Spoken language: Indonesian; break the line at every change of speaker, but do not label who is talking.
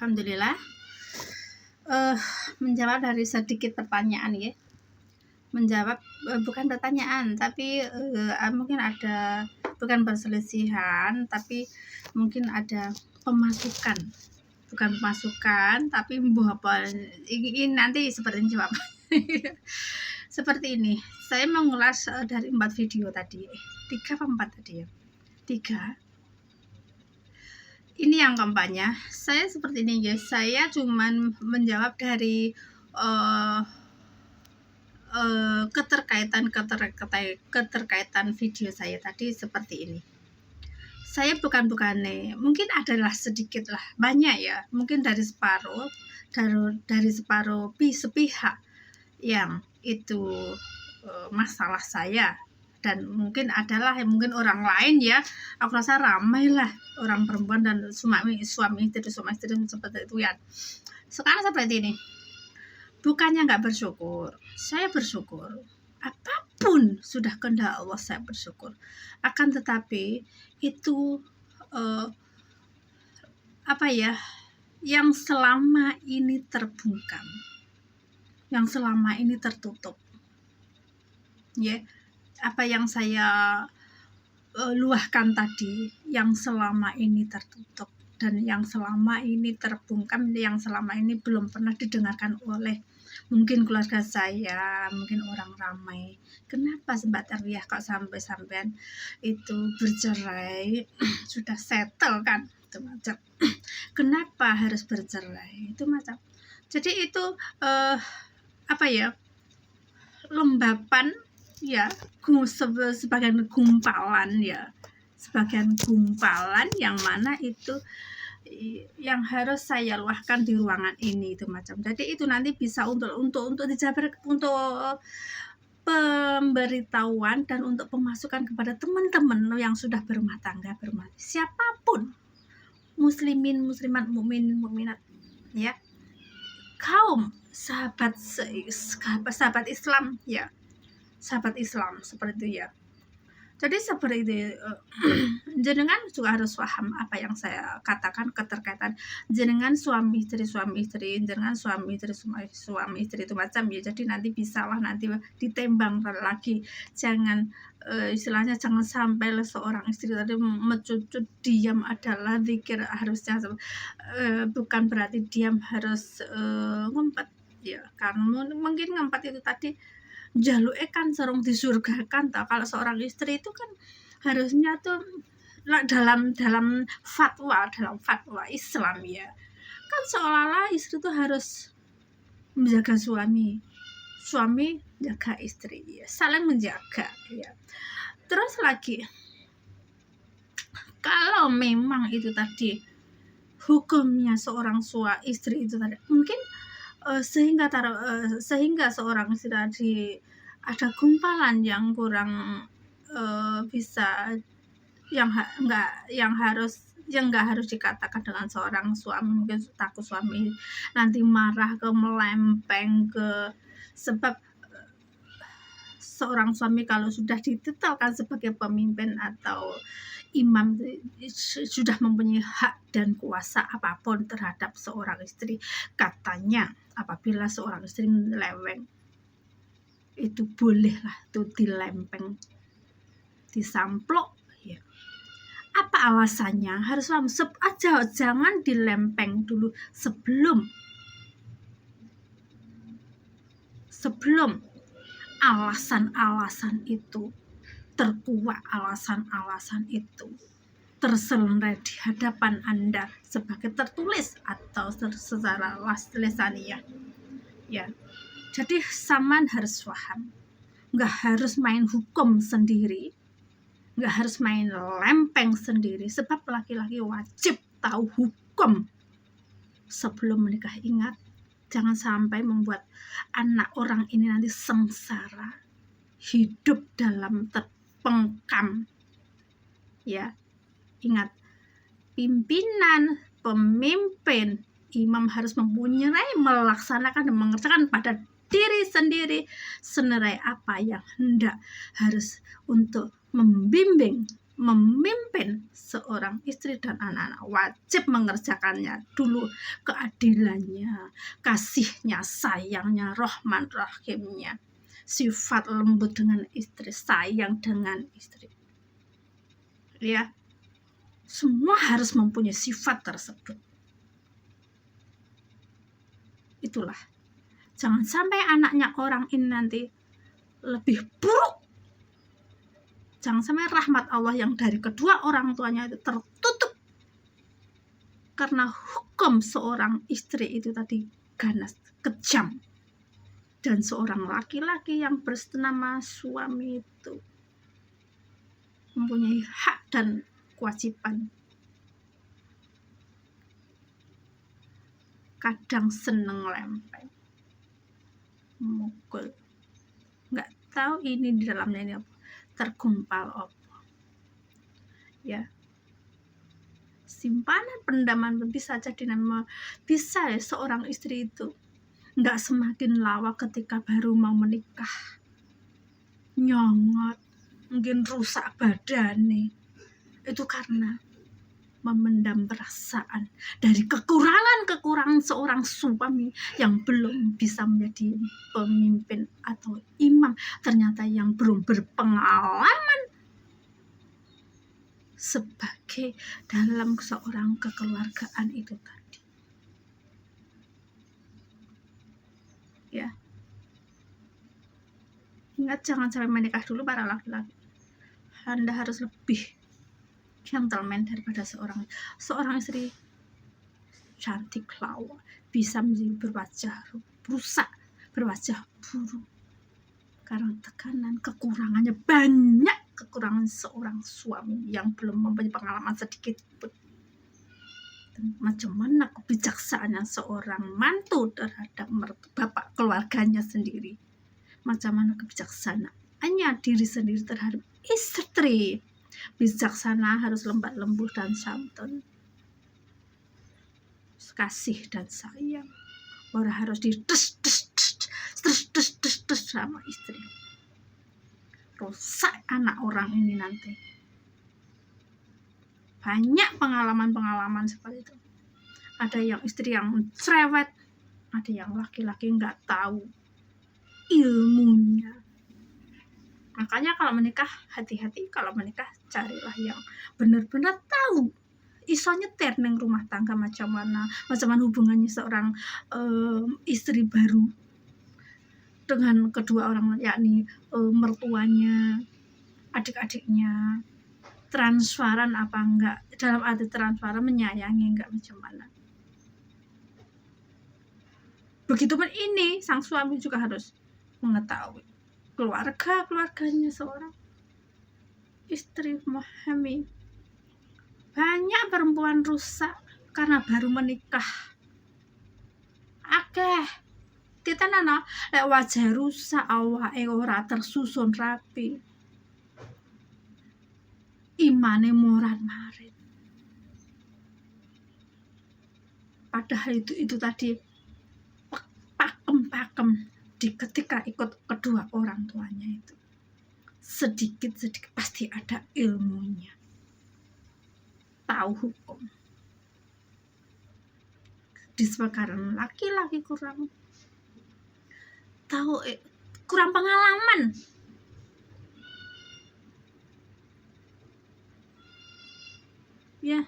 Alhamdulillah. Menjawab dari sedikit pertanyaan ya. Menjawab bukan pertanyaan, tapi mungkin ada bukan perselisihan, tapi mungkin ada pemasukan. Bukan pemasukan, tapi apa ini nanti seperti ini jawab. Seperti ini. Saya mengulas dari 4 video tadi. 3 apa 4 tadi ya? 3. Ini yang keempatnya. Saya seperti ini guys. Saya cuman menjawab dari keterkaitan video saya tadi seperti ini. Saya bukannya mungkin adalah sedikit lah, banyak ya, mungkin dari separuh sepihak yang itu masalah saya, dan mungkin adalah mungkin orang lain ya. Aku rasa ramai lah orang perempuan dan suami istri seperti itu ya. Sekarang seperti ini, bukannya nggak bersyukur, saya bersyukur. Apapun sudah kehendak Allah, saya bersyukur. Akan tetapi itu yang selama ini terbungkam, yang selama ini tertutup, ya. Apa yang saya luahkan tadi, yang selama ini tertutup dan yang selama ini terbungkam, yang selama ini belum pernah didengarkan oleh mungkin keluarga saya, mungkin orang ramai. Kenapa Mbak Terliah kok sampai-sampai itu bercerai? Sudah settle kan? Itu macam. Kenapa harus bercerai? Itu macam. Jadi itu lembapan ya, sebagian gumpalan ya. Sebagian gumpalan yang mana itu yang harus saya luahkan di ruangan ini itu macam. Jadi itu nanti bisa untuk dijabar, untuk pemberitahuan dan untuk pemasukan kepada teman-teman yang sudah berumah tangga, siapapun, muslimin, muslimat, mukmin, mukminat ya, kaum sahabat Islam ya, sahabat Islam seperti itu ya. Jadi seperti itu, jenengan juga harus paham apa yang saya katakan, keterkaitan jenengan suami istri, jenengan suami istri itu macam ya. Jadi nanti bisalah nanti ditembang lagi. Jangan istilahnya jangan sampai seorang istri tadi mencucut diam adalah zikir, harusnya bukan berarti diam harus ngempet ya. Karena mungkin ngempet itu tadi jaluk kan serong di surga kan. Kalau seorang istri itu kan harusnya tuh dalam fatwa Islam ya, kan seolah-olah istri tuh harus menjaga suami jaga istri ya, saling menjaga ya. Terus lagi, kalau memang itu tadi hukumnya seorang istri itu tadi mungkin sehingga seorang istri tadi ada gumpalan yang kurang bisa, yang nggak harus dikatakan dengan seorang suami. Mungkin takut suami nanti marah melempeng ke, sebab seorang suami kalau sudah ditetapkan sebagai pemimpin atau imam sudah mempunyai hak dan kuasa apapun terhadap seorang istri. Katanya apabila seorang istri meleweng, itu bolehlah tuh dilempeng, disamplok ya. Apa alasannya? Harus jangan dilempeng dulu sebelum alasan-alasan itu terkuak, alasan-alasan itu terselenggai di hadapan Anda sebagai tertulis atau secara lisaniyah ya. Jadi saman harus paham, nggak harus main hukum sendiri, nggak harus main lempeng sendiri, sebab laki-laki wajib tahu hukum sebelum menikah. Ingat, jangan sampai membuat anak orang ini nanti sengsara, hidup dalam terpengkam ya. Ingat, pemimpin, imam harus mempunyai, melaksanakan dan mengerjakan pada diri sendiri senerai apa yang hendak harus untuk membimbing, memimpin seorang istri dan anak-anak wajib mengerjakannya dulu, keadilannya, kasihnya, sayangnya, rahman rahimnya, sifat lembut dengan istri, sayang dengan istri, ya, semua harus mempunyai sifat tersebut. Itulah, jangan sampai anaknya orang ini nanti lebih buruk. Jangan sampai rahmat Allah yang dari kedua orang tuanya itu tertutup karena hukum seorang istri itu tadi ganas, kejam. Dan seorang laki-laki yang bernama suami itu mempunyai hak dan kewajiban. Kadang seneng lempeng, mukul, nggak tahu ini di dalamnya ini apa, tergumpal apa, ya. Simpanan pendaman bisa jadi bisa ya seorang istri itu nggak semakin lawak ketika baru mau menikah, nyongot, mungkin rusak badan nih, itu karena memendam perasaan dari kekurangan seorang suami yang belum bisa menjadi pemimpin atau imam, ternyata yang belum berpengalaman sebagai dalam seorang kekeluargaan itu tadi, ya. Ingat, jangan sampai menikah dulu para laki-laki. Anda harus lebih gentleman daripada seorang istri cantik lawa bisa menjadi berwajah buruk karena tekanan, kekurangannya banyak, kekurangan seorang suami yang belum mempunyai pengalaman sedikit pun. Dan macam mana kebijaksanaan seorang mantu terhadap bapak keluarganya sendiri, macam mana kebijaksanaannya diri sendiri terhadap istri. Bijaksana harus lembat lembut dan santun, kasih dan sayang. Orang harus des sama istri. Rusak anak orang ini nanti. Banyak pengalaman seperti itu. Ada yang istri yang cerewet, ada yang laki-laki nggak tahu ilmunya. Makanya kalau menikah, hati-hati. Kalau menikah, carilah yang benar-benar tahu iso nyetir neng rumah tangga, macam mana hubungannya seorang istri baru dengan kedua orang, yakni mertuanya, adik-adiknya, transparan apa enggak, dalam arti transparan menyayangi enggak, macam mana. Begitupun ini, sang suami juga harus mengetahui keluarganya seorang istri, memahami. Banyak perempuan rusak karena baru menikah. Akeh kita nana lek wajah rusak, awake ora tersusun rapi, imane morat-marit. Padahal itu tadi pakem ketika ikut kedua orang tuanya itu sedikit pasti ada ilmunya, tahu hukum. Disebabkan laki-laki kurang tahu, kurang pengalaman, ya.